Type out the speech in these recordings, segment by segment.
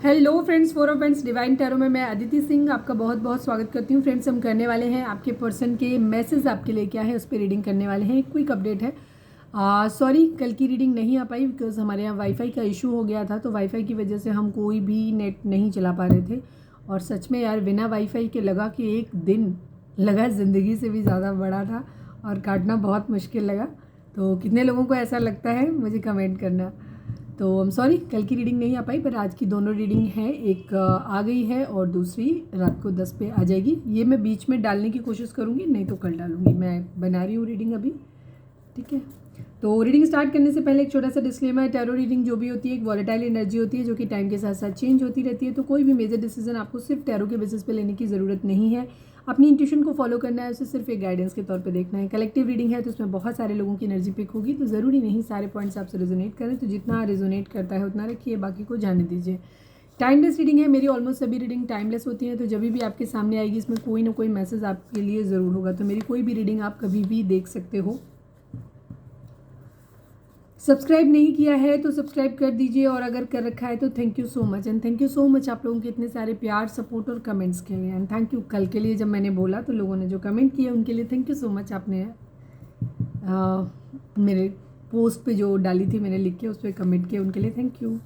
Hello friends, four of friends divine tarot में मैं अदिति सिंह आपका बहुत बहुत स्वागत करती हूँ। फ्रेंड्स, हम करने वाले हैं आपके पर्सन के मैसेज आपके लिए क्या है उस पर रीडिंग करने वाले हैं। क्विक अपडेट है। सॉरी, कल की रीडिंग नहीं आ पाई बिकॉज हमारे यहाँ वाईफाई का इशू हो गया था, तो वाईफाई की वजह से हम कोई भी नेट नहीं चला पा रहे थे। और सच में यार, बिना वाईफाई के लगा कि एक दिन लगा ज़िंदगी से भी ज़्यादा बड़ा था और काटना बहुत मुश्किल लगा। तो कितने लोगों को ऐसा लगता है मुझे कमेंट करना। तो आई एम सॉरी, कल की रीडिंग नहीं आ पाई, पर आज की दोनों रीडिंग है। एक आ गई है और दूसरी रात को 10 पे आ जाएगी। ये मैं बीच में डालने की कोशिश करूँगी, नहीं तो कल डालूँगी। मैं बना रही हूँ रीडिंग अभी, ठीक है। तो रीडिंग स्टार्ट करने से पहले एक छोटा सा डिस्क्लेमर है। टैरो रीडिंग जो भी होती है एक वॉलेटाइल एनर्जी होती है जो कि टाइम के साथ साथ चेंज होती रहती है। तो कोई भी मेजर डिसीजन आपको सिर्फ टैरो के बेसिस पे लेने की ज़रूरत नहीं है। अपनी इंट्यूशन को फॉलो करना है, उसे सिर्फ एक गाइडेंस के तौर पे देखना है। कलेक्टिव रीडिंग है तो उसमें बहुत सारे लोगों की एनर्जी पिक होगी, तो ज़रूरी नहीं सारे पॉइंट्स आपसे रेजोनेट करें। तो जितना रेजोनेट करता है उतना रखिए, बाकी को जाने दीजिए। टाइमलेस रीडिंग है, मेरी ऑलमोस्ट सभी रीडिंग टाइमलेस होती हैं। तो जब भी आपके सामने आएगी इसमें कोई ना कोई मैसेज आपके लिए ज़रूर होगा। तो मेरी कोई भी रीडिंग आप कभी भी देख सकते हो। सब्सक्राइब नहीं किया है तो सब्सक्राइब कर दीजिए, और अगर कर रखा है तो thank you so much. And thank you so much आप लोगों के इतने सारे प्यार, सपोर्ट और कमेंट्स के लिए। एंड थैंक यू कल के लिए जब मैंने बोला तो लोगों ने जो कमेंट किया उनके लिए थैंक यू सो मच। आपने मेरे पोस्ट पे जो डाली थी मैंने लिख के उस पर कमेंट किया, उनके लिए थैंक यू।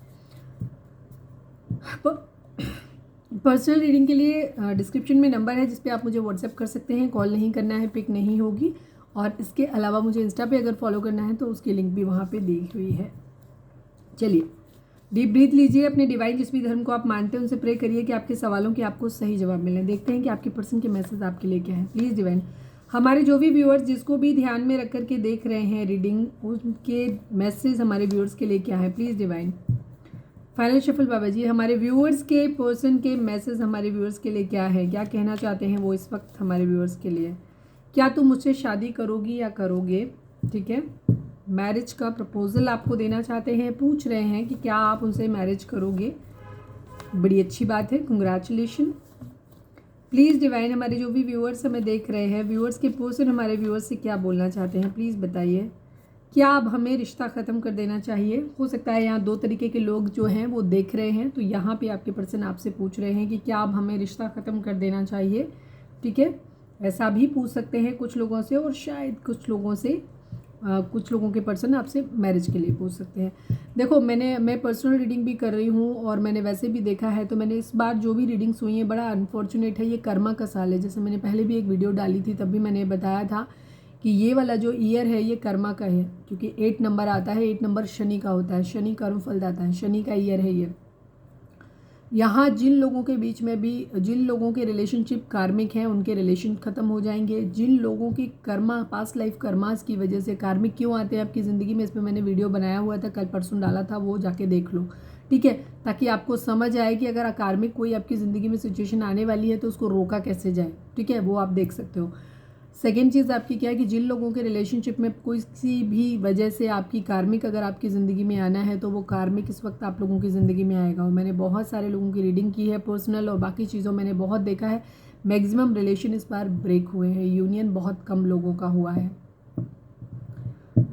पर्सनल रीडिंग के लिए डिस्क्रिप्शन में नंबर है जिस पे आप मुझे व्हाट्सएप कर सकते हैं। कॉल नहीं करना है, पिक नहीं होगी। और इसके अलावा मुझे इंस्टा पे अगर फॉलो करना है तो उसकी लिंक भी वहाँ पे दी हुई है। चलिए, डीप ब्रीथ लीजिए। अपने डिवाइन जिस भी धर्म को आप मानते हैं उनसे प्रे करिए कि आपके सवालों के आपको सही जवाब मिलें। देखते हैं कि आपके पर्सन के मैसेज आपके लिए क्या है। प्लीज़ डिवाइन, हमारे जो भी व्यूअर्स जिसको भी ध्यान में रख करके देख रहे हैं रीडिंग, उनके मैसेज हमारे व्यूअर्स के लिए क्या है। Please divine. फाइनल शफल बाबा जी, हमारे व्यूअर्स के पर्सन के मैसेज हमारे व्यूअर्स के लिए क्या है, क्या कहना चाहते हैं वो इस वक्त हमारे व्यूअर्स के लिए। क्या तुम मुझसे शादी करोगी या करोगे, ठीक है। मैरिज का प्रपोजल आपको देना चाहते हैं, पूछ रहे हैं कि क्या आप उनसे मैरिज करोगे। बड़ी अच्छी बात है, कंग्रेचुलेशन। प्लीज़ डिवाइन, हमारे जो भी व्यूअर्स हमें देख रहे हैं, व्यूअर्स के पर्सन हमारे व्यूअर्स से क्या बोलना चाहते हैं, प्लीज़ बताइए। क्या अब हमें रिश्ता ख़त्म कर देना चाहिए। हो सकता है यहाँ दो तरीके के लोग जो हैं वो देख रहे हैं, तो यहाँ पे आपके पर्सन आपसे पूछ रहे हैं कि क्या अब हमें रिश्ता ख़त्म कर देना चाहिए, ठीक है। ऐसा भी पूछ सकते हैं कुछ लोगों से, और शायद कुछ लोगों से कुछ लोगों के पर्सन आपसे मैरिज के लिए पूछ सकते हैं। देखो, मैं पर्सनल रीडिंग भी कर रही हूँ और मैंने वैसे भी देखा है, तो मैंने इस बार जो भी रीडिंग्स हुई हैं बड़ा अनफॉर्चुनेट है। ये कर्मा का साल है। जैसे मैंने पहले भी एक वीडियो डाली थी तब भी मैंने बताया था कि ये वाला जो ईयर है ये कर्मा का है, क्योंकि 8 नंबर आता है। 8 नंबर शनि का होता है, शनि कर्म फल दाता है, शनि का ईयर है ये। यहाँ जिन लोगों के बीच में भी, जिन लोगों के रिलेशनशिप कार्मिक हैं उनके रिलेशन ख़त्म हो जाएंगे। जिन लोगों की कर्मा, पास्ट लाइफ कर्मास की वजह से कार्मिक क्यों आते हैं आपकी ज़िंदगी में, इस पर मैंने वीडियो बनाया हुआ था, कल परसों डाला था, वो जाके देख लो, ठीक है। ताकि आपको समझ आए कि अगर अकार्मिक कोई आपकी ज़िंदगी में सिचुएशन आने वाली है तो उसको रोका कैसे जाए, ठीक है, वो आप देख सकते हो। सेकेंड चीज़ आपकी क्या है कि जिन लोगों के रिलेशनशिप में किसी भी वजह से आपकी कार्मिक अगर आपकी ज़िंदगी में आना है तो वो कार्मिक इस वक्त आप लोगों की ज़िंदगी में आएगा। और मैंने बहुत सारे लोगों की रीडिंग की है पर्सनल, और बाकी चीज़ों मैंने बहुत देखा है मैक्सिमम रिलेशन इस बार ब्रेक हुए हैं। यूनियन बहुत कम लोगों का हुआ है,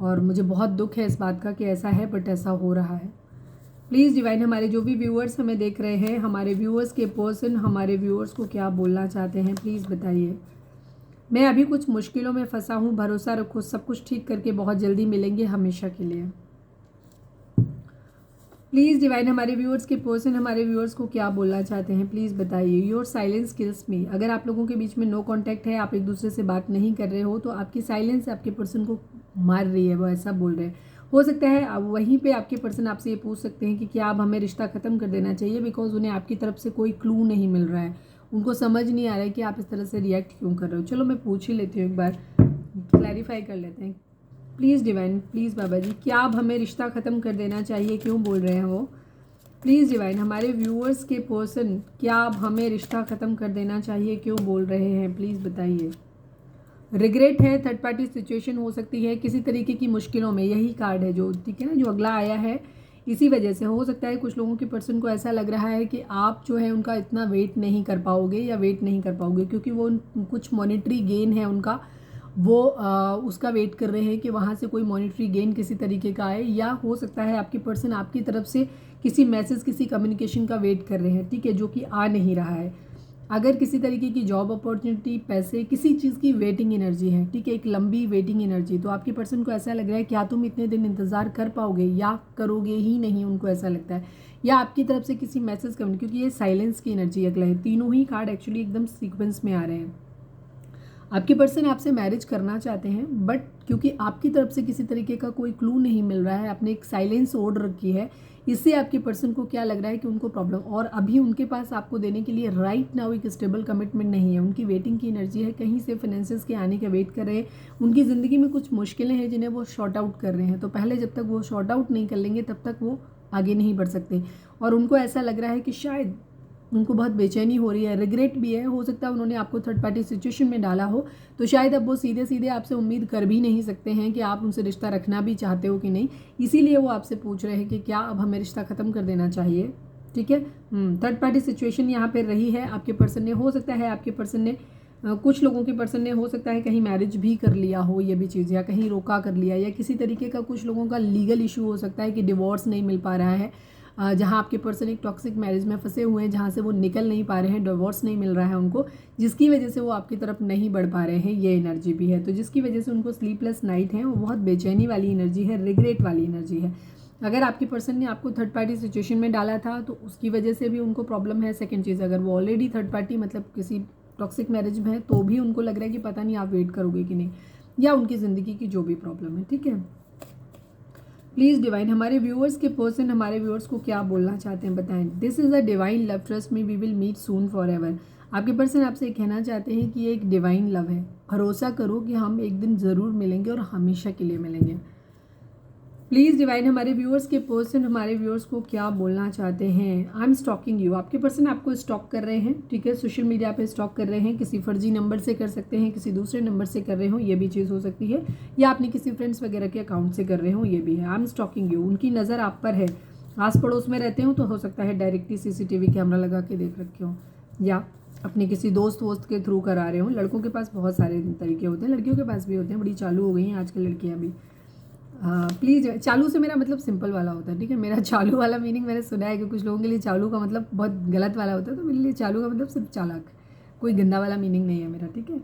और मुझे बहुत दुख है इस बात का कि ऐसा है, बट ऐसा हो रहा है। प्लीज़ डिवाइन, हमारे जो भी व्यूअर्स हमें देख रहे हैं, हमारे व्यूअर्स के पर्सन हमारे व्यूअर्स को क्या बोलना चाहते हैं, प्लीज़ बताइए। मैं अभी कुछ मुश्किलों में फंसा हूँ, भरोसा रखो सब कुछ ठीक करके बहुत जल्दी मिलेंगे हमेशा के लिए। प्लीज़ डिवाइन, हमारे व्यूअर्स के पर्सन हमारे व्यूअर्स को क्या बोलना चाहते हैं, प्लीज़ बताइए। योर साइलेंस किल्स मी। अगर आप लोगों के बीच में नो कांटेक्ट है, आप एक दूसरे से बात नहीं कर रहे हो, तो आपकी साइलेंस आपके पर्सन को मार रही है, वो ऐसा बोल रहे हैं। हो सकता है अब वहीं पे आपके पर्सन आपसे ये पूछ सकते हैं कि क्या अब हमें रिश्ता ख़त्म कर देना चाहिए, बिकॉज उन्हें आपकी तरफ से कोई क्लू नहीं मिल रहा है। उनको समझ नहीं आ रहा है कि आप इस तरह से रिएक्ट क्यों कर रहे हो। चलो मैं पूछ ही लेती हूँ, एक बार क्लैरिफाई कर लेते हैं। प्लीज़ डिवाइन, प्लीज़ बाबा जी, क्या अब हमें रिश्ता ख़त्म कर देना चाहिए, क्यों बोल रहे हैं वो। प्लीज़ डिवाइन, हमारे व्यूअर्स के पर्सन क्या अब हमें रिश्ता ख़त्म कर देना चाहिए, क्यों बोल रहे हैं, प्लीज़ बताइए। रिग्रेट है, थर्ड पार्टी सिचुएशन हो सकती है, किसी तरीके की मुश्किलों में, यही कार्ड है जो, ठीक है ना, जो अगला आया है। इसी वजह से हो सकता है कुछ लोगों के पर्सन को ऐसा लग रहा है कि आप जो है उनका इतना वेट नहीं कर पाओगे या वेट नहीं कर पाओगे, क्योंकि वो कुछ मॉनेटरी गेन है उनका, वो उसका वेट कर रहे हैं कि वहाँ से कोई मॉनेटरी गेन किसी तरीके का आए, या हो सकता है आपकी पर्सन आपकी तरफ से किसी मैसेज, किसी कम्युनिकेशन का वेट कर रहे हैं, ठीक है, जो कि आ नहीं रहा है। अगर किसी तरीके की जॉब अपॉर्चुनिटी, पैसे, किसी चीज़ की वेटिंग एनर्जी है, ठीक है, एक लंबी वेटिंग एनर्जी, तो आपकी पर्सन को ऐसा लग रहा है क्या तुम इतने दिन इंतज़ार कर पाओगे या करोगे ही नहीं, उनको ऐसा लगता है। या आपकी तरफ से किसी मैसेज कम्युनिकेशन, क्योंकि ये साइलेंस की एनर्जी अगला है, तीनों ही कार्ड एक्चुअली एकदम सीक्वेंस में आ रहे हैं। आपके पर्सन आपसे मैरिज करना चाहते हैं, बट क्योंकि आपकी तरफ से किसी तरीके का कोई क्लू नहीं मिल रहा है, आपने एक साइलेंस ओढ़ रखी है, इससे आपके पर्सन को क्या लग रहा है कि उनको प्रॉब्लम, और अभी उनके पास आपको देने के लिए राइट नाउ एक स्टेबल कमिटमेंट नहीं है। उनकी वेटिंग की एनर्जी है, कहीं से फाइनेंसेस के आने का वेट कर रहे हैं। उनकी ज़िंदगी में कुछ मुश्किलें हैं जिन्हें वो शॉर्ट आउट कर रहे हैं, तो पहले जब तक वो शॉर्ट आउट नहीं कर लेंगे तब तक वो आगे नहीं बढ़ सकते। और उनको ऐसा लग रहा है कि शायद उनको बहुत बेचैनी हो रही है, रिग्रेट भी है, हो सकता है उन्होंने आपको थर्ड पार्टी सिचुएशन में डाला हो, तो शायद अब वो सीधे सीधे आपसे उम्मीद कर भी नहीं सकते हैं कि आप उनसे रिश्ता रखना भी चाहते हो कि नहीं, इसीलिए वो आपसे पूछ रहे हैं कि क्या अब हमें रिश्ता ख़त्म कर देना चाहिए, ठीक है। थर्ड पार्टी सिचुएशन यहाँ पर रही है। आपके पर्सन ने, हो सकता है आपके पर्सन ने, कुछ लोगों के पर्सन ने हो सकता है कहीं मैरिज भी कर लिया हो, ये भी चीज़, या कहीं रोका कर लिया, या किसी तरीके का कुछ लोगों का लीगल इशू हो सकता है कि डिवोर्स नहीं मिल पा रहा है, जहाँ आपके पर्सन एक टॉक्सिक मैरिज में फंसे हुए हैं, जहाँ से वो निकल नहीं पा रहे हैं, डिवोर्स नहीं मिल रहा है उनको, जिसकी वजह से वो आपकी तरफ नहीं बढ़ पा रहे हैं, ये एनर्जी भी है। तो जिसकी वजह से उनको स्लीपलेस नाइट है, वो बहुत बेचैनी वाली एनर्जी है, रिग्रेट वाली एनर्जी है। अगर आपके पर्सन ने आपको थर्ड पार्टी सिचुएशन में डाला था तो उसकी वजह से भी उनको प्रॉब्लम है। सेकेंड चीज़, अगर वो ऑलरेडी थर्ड पार्टी मतलब किसी टॉक्सिक मैरिज में है तो भी उनको लग रहा है कि पता नहीं आप वेट करोगे कि नहीं, या उनकी ज़िंदगी की जो भी प्रॉब्लम है, ठीक है। प्लीज़ डिवाइन, हमारे व्यूअर्स के पर्सन हमारे व्यूअर्स को क्या बोलना चाहते हैं बताएं। This is a divine love, trust me we will meet soon forever. आपके पर्सन आपसे कहना चाहते हैं कि ये एक डिवाइन लव है, भरोसा करो कि हम एक दिन ज़रूर मिलेंगे और हमेशा के लिए मिलेंगे। प्लीज़ डिवाइन, हमारे व्यूअर्स के पर्सन हमारे व्यूअर्स को क्या बोलना चाहते हैं। आई एम स्टॉकिंग यू, आपके पर्सन आपको स्टॉक कर रहे हैं, ठीक है, सोशल मीडिया पे स्टॉक कर रहे हैं, किसी फर्जी नंबर से कर सकते हैं, किसी दूसरे नंबर से कर रहे हो, ये भी चीज़ हो सकती है, या आपने किसी फ्रेंड्स वगैरह के अकाउंट से कर रहे हो, ये भी है। आई एम स्टॉकिंग यू, उनकी नज़र आप पर है, आस पड़ोस में रहते हो तो हो सकता है डायरेक्टली CCTV कैमरा लगा के देख रखे हो, या अपने किसी दोस्त वोस्त के थ्रू करा रहे हो। लड़कों के पास बहुत सारे तरीके होते हैं, लड़कियों के पास भी होते हैं, बड़ी चालू हो गई हैं आजकल लड़कियाँ भी। प्लीज़, चालू से मेरा मतलब सिंपल वाला होता है, ठीक है। मेरा चालू वाला मीनिंग मैंने सुना है कि कुछ लोगों के लिए चालू का मतलब बहुत गलत वाला होता है, तो मेरे लिए चालू का मतलब सिर्फ चालाक, कोई गंदा वाला मीनिंग नहीं है मेरा, ठीक है।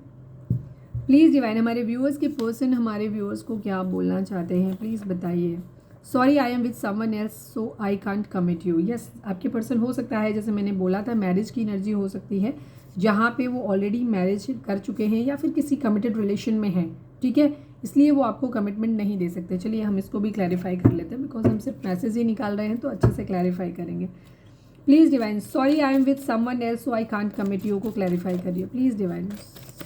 प्लीज़ डिवाइन, हमारे व्यूअर्स के पर्सन हमारे व्यूअर्स को क्या बोलना चाहते हैं, प्लीज़ बताइए। Sorry I am with someone else so I can't commit you. Yes, आपके पर्सन हो सकता है, जैसे मैंने बोला था, मैरिज की एनर्जी हो सकती है, जहाँ पे वो ऑलरेडी मैरिज कर चुके हैं या फिर किसी कमिटेड रिलेशन में हैं, ठीक है, इसलिए वो आपको कमिटमेंट नहीं दे सकते। चलिए हम इसको भी क्लैरिफाई कर लेते हैं, बिकॉज हम सिर्फ मैसेज ही निकाल रहे हैं तो अच्छे से क्लैरिफाई करेंगे। Please divine, sorry I am with someone else so I can't commit you को क्लैरिफाई करिए please divine.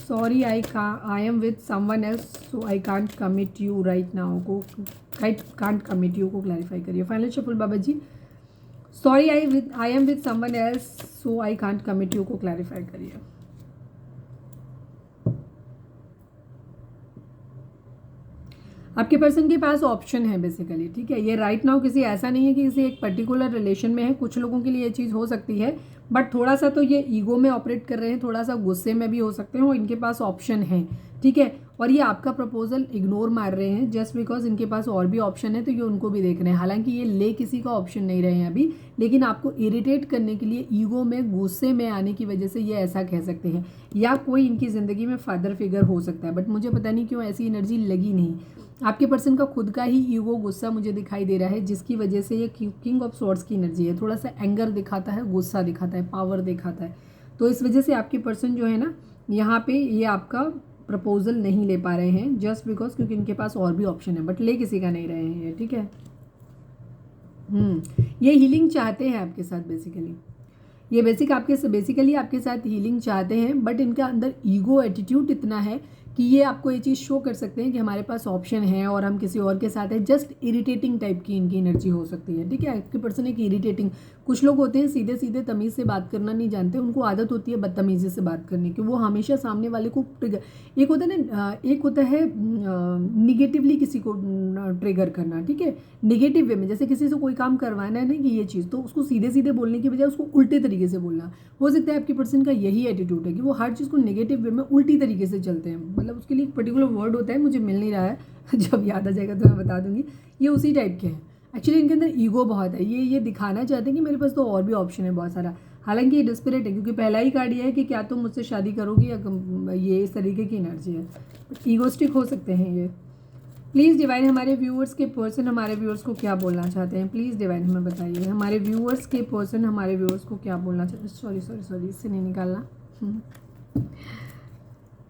Sorry I am with someone else so I can't commit you right now को कांट कमिट यू को clarify करिए। Final shuffle बाबा जी, sorry I am with someone else so I can't commit you को clarify करिए। आपके person के पास option है बेसिकली, ठीक है। ये राइट नाउ किसी ऐसा नहीं है कि किसी एक पर्टिकुलर रिलेशन में है, कुछ लोगों के लिए ये चीज़ हो सकती है, बट थोड़ा सा तो ये ईगो में ऑपरेट कर रहे हैं, थोड़ा सा गुस्से में भी हो सकते हैं, और इनके पास ऑप्शन है, ठीक है। और ये आपका प्रपोजल इग्नोर मार रहे हैं जस्ट बिकॉज इनके पास और भी ऑप्शन है, तो ये उनको भी देख रहे हैं। हालांकि ये ले किसी का ऑप्शन नहीं रहे हैं अभी, लेकिन आपको इरिटेट करने के लिए ईगो में, गुस्से में आने की वजह से ये ऐसा कह सकते हैं। या कोई इनकी ज़िंदगी में फादर फिगर हो सकता है, बट मुझे पता नहीं क्यों ऐसी एनर्जी लगी नहीं। आपके पर्सन का खुद का ही ईगो, गुस्सा मुझे दिखाई दे रहा है, जिसकी वजह से ये किंग ऑफ स्वॉर्ड्स की एनर्जी है, थोड़ा सा एंगर दिखाता है, गुस्सा दिखाता है, पावर दिखाता है। तो इस वजह से आपके पर्सन जो है ना, यहाँ पे ये आपका प्रपोजल नहीं ले पा रहे हैं जस्ट बिकॉज, क्योंकि इनके पास और भी ऑप्शन है, बट ले किसी का नहीं रहे हैं ये, ठीक है। ये हीलिंग चाहते हैं आपके साथ बेसिकली, ये बेसिकली आपके साथ हीलिंग चाहते हैं, बट इनका अंदर ईगो एटीट्यूड इतना है कि ये आपको ये चीज़ शो कर सकते हैं कि हमारे पास ऑप्शन है और हम किसी और के साथ है। जस्ट इरिटेटिंग टाइप की इनकी एनर्जी हो सकती है, ठीक है। आपके पर्सन एक इरिटेटिंग, कुछ लोग होते हैं सीधे सीधे तमीज़ से बात करना नहीं जानते, उनको आदत होती है बदतमीज़ी से बात करने की, वो हमेशा सामने वाले को ट्रिगर, एक होता है ना, एक होता है निगेटिवली किसी को ट्रिगर करना, ठीक है, निगेटिव वे में। जैसे किसी से कोई काम करवाना है ना कि ये चीज़, तो उसको सीधे सीधे बोलने की बजाय उसको उल्टे तरीके से बोलना। हो सकता है आपके पर्सन का यही एटीट्यूड है कि वो हर चीज़ को नेगेटिव वे में उल्टी तरीके से चलते हैं, मतलब मतलब उसके लिए एक पर्टिकुलर वर्ड होता है, मुझे मिल नहीं रहा है जब याद आ जाएगा तो मैं बता दूंगी। ये उसी टाइप के हैं। एक्चुअली इनके अंदर ईगो बहुत है, ये दिखाना चाहते हैं कि मेरे पास तो और भी ऑप्शन है बहुत सारा। हालांकि ये डिस्परेट है, क्योंकि पहला ही कार्ड ये है कि क्या तुम मुझसे शादी करोगी, या ये इस तरीके की एनर्जी है। ईगोस्टिक हो सकते हैं ये। प्लीज़ डिवाइन हमारे व्यूअर्स के पर्सन हमारे व्यूअर्स को क्या बोलना चाहते हैं, प्लीज़ डिवाइन हमें बताइए। हमारे व्यूअर्स के पर्सन हमारे व्यूअर्स को क्या बोलना चाहते हैं। सॉरी इससे नहीं निकालना।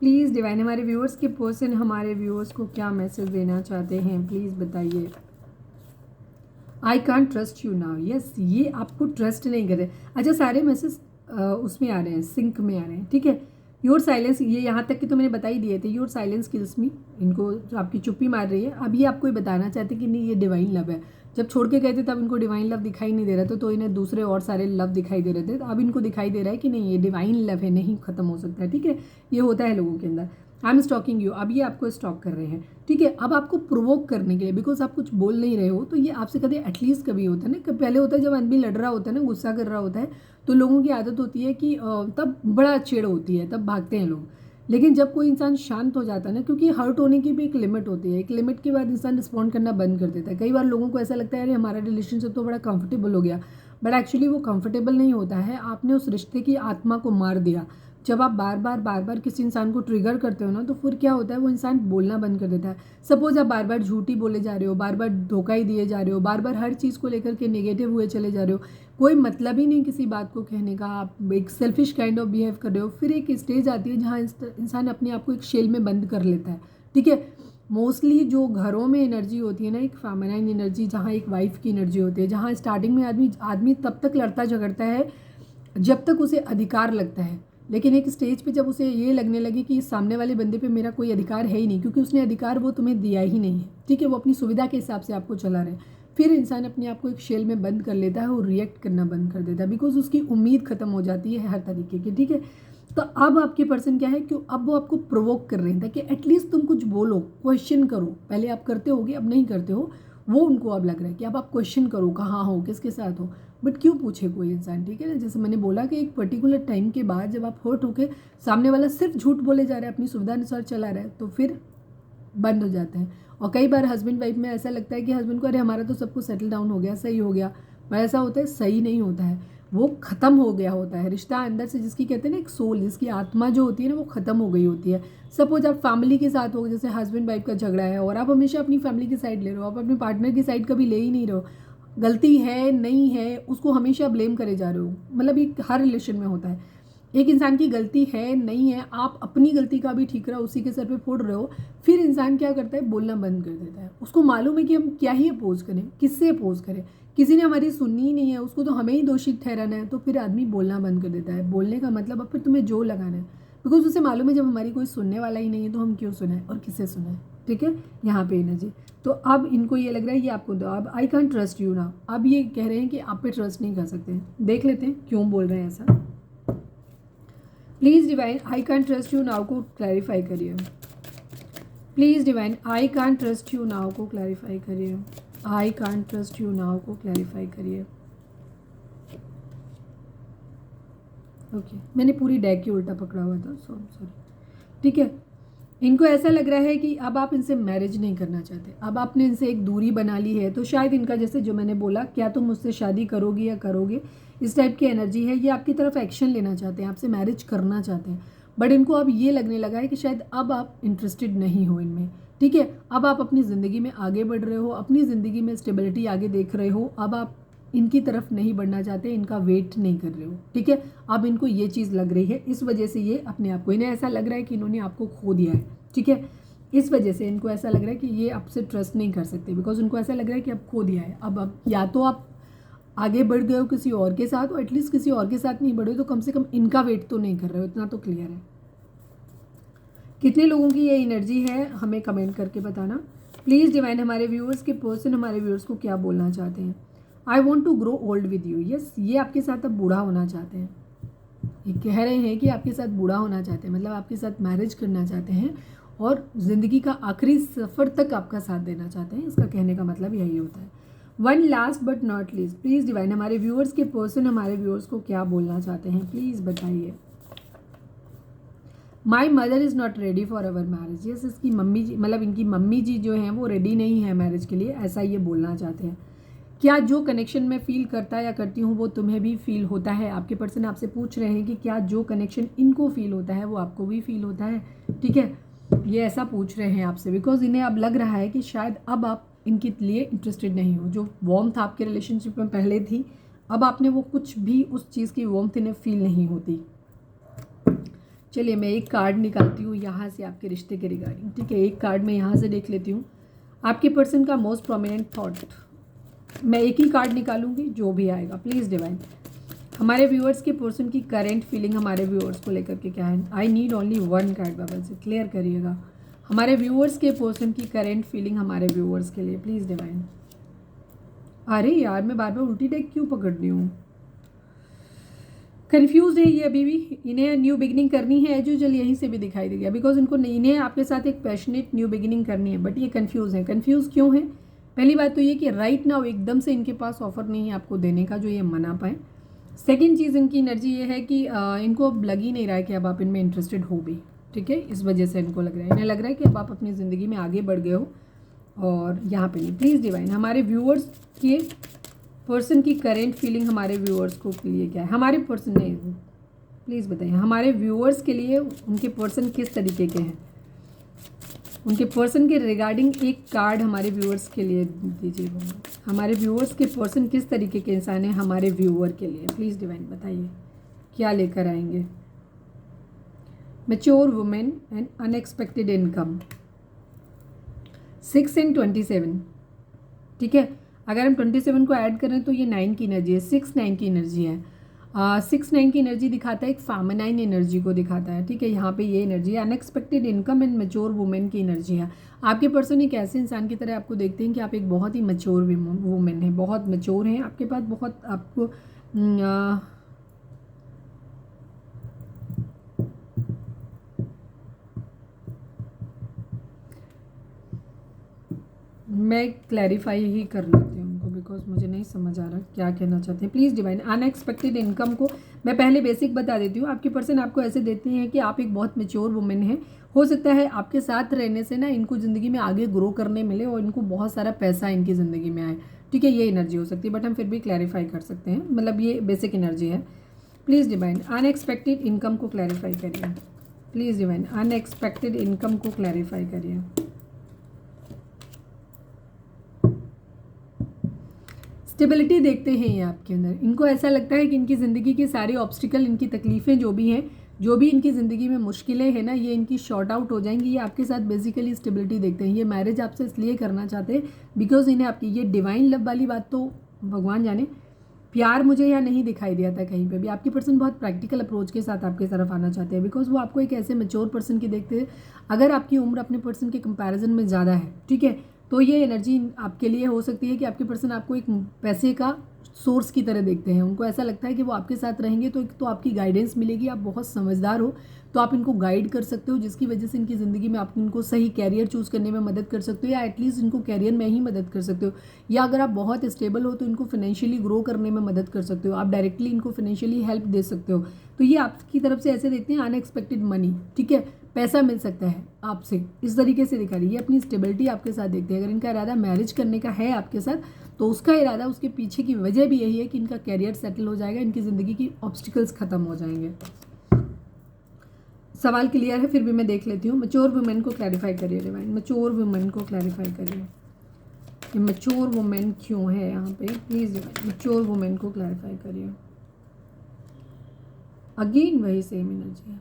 प्लीज़ डिवाइन हमारे व्यूअर्स के पर्सन हमारे व्यूअर्स को क्या मैसेज देना चाहते हैं, प्लीज़ बताइए। I can't trust you now. Yes, ये आपको ट्रस्ट नहीं कर रहे। अच्छा, सारे मैसेज उसमें आ रहे हैं, सिंक में आ रहे हैं, ठीक है। योर साइलेंस, ये यहाँ तक कि तो मैंने बता ही दिए थे। योर साइलेंस किल्स मी, इनको जो आपकी चुप्पी मार रही है, अब ये आपको ये बताना चाहते कि नहीं ये डिवाइन लव है। जब छोड़ के गए थे तब इनको डिवाइन लव दिखाई नहीं दे रहा था, तो इन्हें दूसरे और सारे लव दिखाई दे रहे थे। तो अब इनको दिखाई दे रहा है कि नहीं ये डिवाइन लव है, नहीं खत्म हो सकता है, ठीक है। ये होता है लोगों के अंदर। आई एम स्टॉकिंग यू, अब ये आपको स्टॉक कर रहे हैं, ठीक है। अब आपको प्रोवोक करने के लिए, बिकॉज आप कुछ बोल नहीं रहे हो, तो ये आपसे कभी एटलीस्ट कभी होता है ना, पहले होता है जब आदमी लड़ रहा होता है ना, गुस्सा कर रहा होता है, तो लोगों की आदत होती है कि तब बड़ा चिढ़ होती है, तब भागते हैं लोग। लेकिन जब कोई इंसान शांत हो जाता है ना, क्योंकि हर्ट होने की भी एक लिमिट होती है, एक लिमिट के बाद इंसान रिस्पॉन्ड करना बंद कर देता है। कई बार लोगों को ऐसा लगता है अरे हमारा रिलेशनशिप तो बड़ा कंफर्टेबल हो गया, बट एक्चुअली वो कंफर्टेबल नहीं होता है। आपने उस रिश्ते की आत्मा को मार दिया। जब आप बार बार किसी इंसान को ट्रिगर करते हो ना, तो फिर क्या होता है, वो इंसान बोलना बंद कर देता है। सपोज आप बार बार झूठी बोले जा रहे हो, बार बार धोखा ही दिए जा रहे हो, बार बार हर चीज़ को लेकर के नेगेटिव हुए चले जा रहे हो, कोई मतलब ही नहीं किसी बात को कहने का, आप एक सेल्फिश काइंड ऑफ बिहेव कर रहे हो। फिर एक स्टेज आती है जहाँ इंसान अपने आप को एक शेल में बंद कर लेता है, ठीक है। मोस्टली जो घरों में एनर्जी होती है ना, एक फेमिनाइन एनर्जी, जहाँ एक वाइफ की एनर्जी होती है, जहाँ स्टार्टिंग में आदमी तब तक लड़ता झगड़ता है जब तक उसे अधिकार लगता है। लेकिन एक स्टेज पे जब उसे ये लगने लगे कि इस सामने वाले बंदे पे मेरा कोई अधिकार है ही नहीं, क्योंकि उसने अधिकार वो तुम्हें दिया ही नहीं है, ठीक है, वो अपनी सुविधा के हिसाब से आपको चला रहे, फिर इंसान अपने आप को एक शेल में बंद कर लेता है और रिएक्ट करना बंद कर देता है, बिकॉज उसकी उम्मीद खत्म हो जाती है हर तरीके की, ठीक है। तो अब आपके पर्सन क्या है कि अब वो आपको प्रोवोक कर रहे हैं ताकि एटलीस्ट तुम कुछ बोलो, क्वेश्चन करो। पहले आप करते होगे, अब नहीं करते हो, वो उनको अब लग रहा है कि अब आप क्वेश्चन करो, कहाँ हो, किसके साथ हो। बट क्यों पूछे कोई इंसान, ठीक है ना। जैसे मैंने बोला कि एक पर्टिकुलर टाइम के बाद जब आप हर्ट होके सामने वाला सिर्फ झूठ बोले जा रहा है, अपनी सुविधा अनुसार चला रहा है, तो फिर बंद हो जाता है। और कई बार हस्बैंड वाइफ में ऐसा लगता है कि हस्बैंड को अरे हमारा तो सब कुछ सेटल डाउन हो गया, सही हो गया, पर ऐसा होता है सही नहीं होता है, वो ख़त्म हो गया होता है रिश्ता अंदर से, जिसकी कहते हैं ना एक सोल, जिसकी आत्मा जो होती है ना, वो ख़त्म हो गई होती है। सपोज आप फैमिली के साथ हो, जैसे हस्बैंड वाइफ का झगड़ा है और आप हमेशा अपनी फैमिली की साइड ले रहे हो, आप अपने पार्टनर की साइड कभी ले ही नहीं रहे हो, गलती है नहीं है उसको हमेशा ब्लेम करे जा रहे हो। मतलब ये हर रिलेशन में होता है, एक इंसान की गलती है नहीं है, आप अपनी गलती का भी ठीकरा उसी के सर पे फोड़ रहे हो, फिर इंसान क्या करता है, बोलना बंद कर देता है। उसको मालूम है कि हम क्या ही अपोज करें, किससे अपोज करें, किसी ने हमारी सुननी ही नहीं है, उसको तो हमें ही दोषी ठहराना है, तो फिर आदमी बोलना बंद कर देता है। बोलने का मतलब अब फिर तुम्हें जो लगाना है, बिकॉज उसे मालूम है जब हमारी कोई सुनने वाला ही नहीं है तो हम क्यों सुनाएं और किससे सुनाएं, ठीक है। यहाँ पे एनर्जी, तो अब इनको ये लग रहा है ये आपको दो, अब आई कैन ट्रस्ट यू ना, अब ये कह रहे हैं कि आप पे ट्रस्ट नहीं कर सकते। देख लेते हैं क्यों बोल रहे हैं ऐसा। Please divine I can trust you now को क्लैरिफाई करिए। Please divine I can trust you now को क्लैरिफाई करिए। I can trust you now को क्लैरिफाई करिए। ओके, मैंने पूरी डेक की उल्टा पकड़ा हुआ था, सॉरी, ठीक है। इनको ऐसा लग रहा है कि अब आप इनसे मैरिज नहीं करना चाहते, अब आपने इनसे एक दूरी बना ली है, तो शायद इनका जैसे जो मैंने बोला, क्या तुम मुझसे शादी करोगी या करोगे, इस टाइप की एनर्जी है। ये आपकी तरफ एक्शन लेना चाहते हैं, आपसे मैरिज करना चाहते हैं, बट इनको अब ये लगने लगा है कि शायद अब आप इंटरेस्टेड नहीं हो इनमें, ठीक है। अब आप अपनी ज़िंदगी में आगे बढ़ रहे हो, अपनी ज़िंदगी में स्टेबिलिटी आगे देख रहे हो, अब आप इनकी तरफ नहीं बढ़ना चाहते, इनका वेट नहीं कर रहे हो, ठीक है। अब इनको ये चीज़ लग रही है, इस वजह से ये अपने आप को, इन्हें ऐसा लग रहा है कि इन्होंने आपको खो दिया है, ठीक है। इस वजह से इनको ऐसा लग रहा है कि ये आपसे ट्रस्ट नहीं कर सकते, बिकॉज उनको ऐसा लग रहा है कि अब खो दिया है। अब या तो आप आगे बढ़ गए हो किसी और के साथ, और एटलीस्ट किसी और के साथ नहीं बढ़े तो कम से कम इनका वेट तो नहीं कर रहे हो, इतना तो क्लियर है। कितने लोगों की ये एनर्जी है हमें कमेंट करके बताना प्लीज़। डिवाइन हमारे व्यूअर्स के पर्सन हमारे व्यूअर्स को क्या बोलना चाहते हैं। I want to grow old with you, yes, ये आपके साथ अब बूढ़ा होना चाहते हैं। ये कह रहे हैं कि आपके साथ बूढ़ा होना चाहते हैं, मतलब आपके साथ मैरिज करना चाहते हैं और ज़िंदगी का आखिरी सफ़र तक आपका साथ देना चाहते हैं। इसका कहने का मतलब यही होता है। One last but not least, please divine हमारे व्यूअर्स के पर्सन हमारे व्यूअर्स को क्या बोलना चाहते हैं, प्लीज़ बताइए। My mother is not ready for our marriage. Yes, इसकी मम्मी जी, मतलब इनकी मम्मी जी जो हैं वो रेडी नहीं है मैरिज के लिए, ऐसा ये बोलना चाहते हैं। क्या जो कनेक्शन मैं फील करता या करती हूँ वो तुम्हें भी फील होता है? आपके पर्सन आपसे पूछ रहे हैं कि क्या जो कनेक्शन इनको फील होता है वो आपको भी फील होता है। ठीक है, ये ऐसा पूछ रहे हैं आपसे बिकॉज इन्हें अब लग रहा है कि शायद अब आप इनके लिए इंटरेस्टेड नहीं हो। जो वार्मथ आपके रिलेशनशिप में पहले थी, अब आपने वो कुछ भी उस चीज़ की वार्मथ इन्हें फील नहीं होती। चलिए मैं एक कार्ड निकालती हूँ यहाँ से आपके रिश्ते के रिगार्डिंग। ठीक है, एक कार्ड मैं यहाँ से देख लेती हूँ। आपके पर्सन का मोस्ट प्रोमिनेंट थॉट, मैं एक ही कार्ड निकालूंगी, जो भी आएगा प्लीज़ डिवाइन। हमारे व्यूअर्स के पर्सन की करेंट फीलिंग हमारे व्यूअर्स को लेकर के क्या है? I need only one card बाबा से, क्लियर करिएगा। हमारे व्यूअर्स के पर्सन की करेंट फीलिंग हमारे व्यूअर्स के लिए प्लीज़ डिवाइन। अरे यार, मैं बार बार उल्टी डेक क्यों पकड़ रही हूँ? कन्फ्यूज है ये अभी भी। इन्हें न्यू बिगिनिंग करनी है, एज यूजुअल यहीं से भी दिखाई दे गया बिकॉज इनको इन्हें आपके साथ एक पैशनेट न्यू बिगिनिंग करनी है, बट ये कन्फ्यूज़ है। कन्फ्यूज़ क्यों है? पहली बात तो ये कि राइट नाउ एकदम से इनके पास ऑफर नहीं है आपको देने का जो ये मना पाए। सेकेंड चीज़, इनकी एनर्जी ये है कि इनको अब लग ही नहीं रहा है कि अब आप इनमें इंटरेस्टेड हो भी। ठीक है, इस वजह से इनको लग रहा है, इन्हें लग रहा है कि अब आप अपनी ज़िंदगी में आगे बढ़ गए हो और यहाँ पे नहीं। प्लीज़ डिवाइन, हमारे व्यूअर्स के पर्सन की करेंट फीलिंग हमारे व्यूअर्स को के लिए क्या है? हमारे पर्सन ने प्लीज़ बताइए, हमारे व्यूअर्स के लिए उनके पर्सन किस तरीके के हैं? उनके पर्सन के रिगार्डिंग एक कार्ड हमारे व्यूअर्स के लिए दीजिएगा। हमारे व्यूअर्स के पर्सन किस तरीके के इंसान हैं हमारे व्यूअर के लिए? प्लीज़ डिवाइन बताइए क्या लेकर आएंगे। Mature women and unexpected income, 6 and 27। ठीक है, अगर हम 27 को ऐड करें तो ये 9 की एनर्जी है, 6 9 की एनर्जी है। 6 9 की एनर्जी दिखाता है एक फेमिनाइन एनर्जी को दिखाता है। ठीक है, यहाँ पे ये एनर्जी है, unexpected income and mature women की एनर्जी है। आपके पर्सन एक ऐसे इंसान की तरह आपको देखते हैं कि आप एक बहुत ही मैच्योर वुमेन है, बहुत मैच्योर हैं आपके पास, बहुत आपको मैं क्लैरिफाई ही कर लेती हूँ उनको बिकॉज मुझे नहीं समझ आ रहा क्या कहना चाहते हैं। प्लीज़ डिवाइन, अनएक्सपेक्टेड इनकम को मैं पहले बेसिक बता देती हूँ। आपके पर्सन आपको ऐसे देते हैं कि आप एक बहुत मैच्योर वुमेन हैं। हो सकता है आपके साथ रहने से ना इनको ज़िंदगी में आगे ग्रो करने मिले और इनको बहुत सारा पैसा इनकी ज़िंदगी में आए। ठीक है, ये एनर्जी हो सकती है, बट हम फिर भी क्लैरिफाई कर सकते हैं, मतलब ये बेसिक एनर्जी है। प्लीज़ डिवाइन, अनएक्सपेक्टेड इनकम को क्लैरिफाई करिए। प्लीज़ डिवाइन, अनएक्सपेक्टेड इनकम को क्लैरिफाई करिए। स्टेबिलिटी देखते हैं ये आपके अंदर। इनको ऐसा लगता है कि इनकी ज़िंदगी के सारे ऑब्स्टिकल, इनकी तकलीफ़ें जो भी हैं, जो भी इनकी ज़िंदगी में मुश्किलें हैं ना, ये इनकी शॉर्ट आउट हो जाएंगी। ये आपके साथ बेसिकली स्टेबिलिटी देखते हैं। ये मैरिज आपसे इसलिए करना चाहते हैं बिकॉज इन्हें आपकी ये डिवाइन लव वाली बात तो भगवान जाने, प्यार मुझे यहाँ नहीं दिखाई दिया था कहीं पे भी। आपके पर्सन बहुत प्रैक्टिकल अप्रोच के साथ आपकी तरफ आना चाहते हैं बिकॉज वो आपको एक ऐसे मैच्योर पर्सन की देखते हैं। अगर आपकी उम्र अपने पर्सन के कंपैरिजन में ज़्यादा है, ठीक है, तो ये एनर्जी आपके लिए हो सकती है कि आपके पर्सन आपको एक पैसे का सोर्स की तरह देखते हैं। उनको ऐसा लगता है कि वो आपके साथ रहेंगे तो एक तो आपकी गाइडेंस मिलेगी, आप बहुत समझदार हो तो आप इनको गाइड कर सकते हो, जिसकी वजह से इनकी ज़िंदगी में आप इनको सही कैरियर चूज़ करने में मदद कर सकते हो या एटलीस्ट इनको कैरियर में ही मदद कर सकते हो। या अगर आप बहुत स्टेबल हो तो इनको फाइनेंशियली ग्रो करने में मदद कर सकते हो, आप डायरेक्टली इनको फाइनेंशियली हेल्प दे सकते हो। तो ये आपकी तरफ से ऐसे देखते हैं अनएक्सपेक्टेड मनी, ठीक है, पैसा मिल सकता है आपसे, इस तरीके से दिखा रही है। ये अपनी स्टेबिलिटी आपके साथ देखते हैं। अगर इनका इरादा मैरिज करने का है आपके साथ तो उसका इरादा, उसके पीछे की वजह भी यही है कि इनका कैरियर सेटल हो जाएगा, इनकी ज़िंदगी की ऑब्स्टिकल्स खत्म हो जाएंगे। सवाल क्लियर है? फिर भी मैं देख लेती हूँ। मैच्योर वुमेन को क्लैरिफाई करिए डिवाइन, मैच्योर वुमेन को क्लैरिफाई करिए कि मैच्योर वुमेन क्यों है यहाँ पे। प्लीज़ डिवाइन, मैच्योर वुमेन को क्लैरिफाई करिए। अगेन वही सेम एनर्जी है,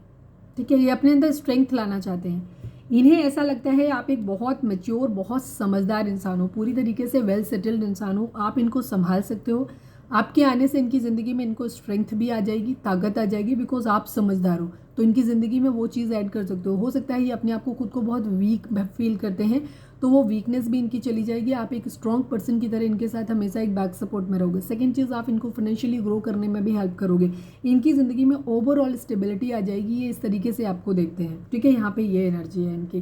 ठीक है। ये अपने अंदर स्ट्रेंथ लाना चाहते हैं। इन्हें ऐसा लगता है आप एक बहुत मैच्योर, बहुत समझदार इंसान हो, पूरी तरीके से वेल सेटल्ड इंसान हो, आप इनको संभाल सकते हो। आपके आने से इनकी ज़िंदगी में इनको स्ट्रेंथ भी आ जाएगी, ताकत आ जाएगी, बिकॉज आप समझदार हो तो इनकी ज़िंदगी में वो चीज़ ऐड कर सकते हो सकता है ये अपने आप को खुद को बहुत वीक फील करते हैं तो वो वीकनेस भी इनकी चली जाएगी। आप एक स्ट्रॉन्ग पर्सन की तरह इनके साथ हमेशा एक बैक सपोर्ट में रहोगे। सेकंड चीज़, आप इनको फाइनेंशियली ग्रो करने में भी हेल्प करोगे। इनकी ज़िंदगी में ओवरऑल स्टेबिलिटी आ जाएगी। ये इस तरीके से आपको देखते हैं, ठीक है। यहाँ पे ये एनर्जी है इनकी,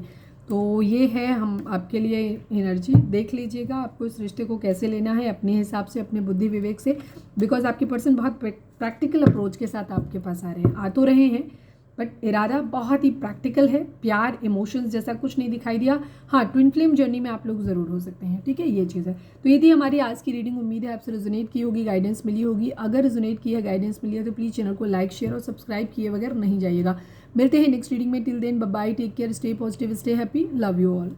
तो ये है हम आपके लिए एनर्जी। देख लीजिएगा आपको इस रिश्ते को कैसे लेना है अपने हिसाब से, अपने बुद्धि विवेक से, बिकॉज आपके पर्सन बहुत प्रैक्टिकल अप्रोच के साथ आपके पास आ रहे हैं, आ तो रहे हैं बट इरादा बहुत ही प्रैक्टिकल है, प्यार इमोशंस जैसा कुछ नहीं दिखाई दिया। हाँ, ट्विन फ्लेम जर्नी में आप लोग ज़रूर हो सकते हैं, ठीक है, ये चीज़ है। तो ये थी हमारी आज की रीडिंग, उम्मीद है आपसे रेजोनेट की होगी, गाइडेंस मिली होगी। अगर रेजोनेट की है, गाइडेंस मिली है तो प्लीज़ चैनल को लाइक शेयर और सब्सक्राइब किए बगैर नहीं जाइएगा। मिलते हैं नेक्स्ट रीडिंग में, till then bye bye, take care, stay positive, stay happy, love you all.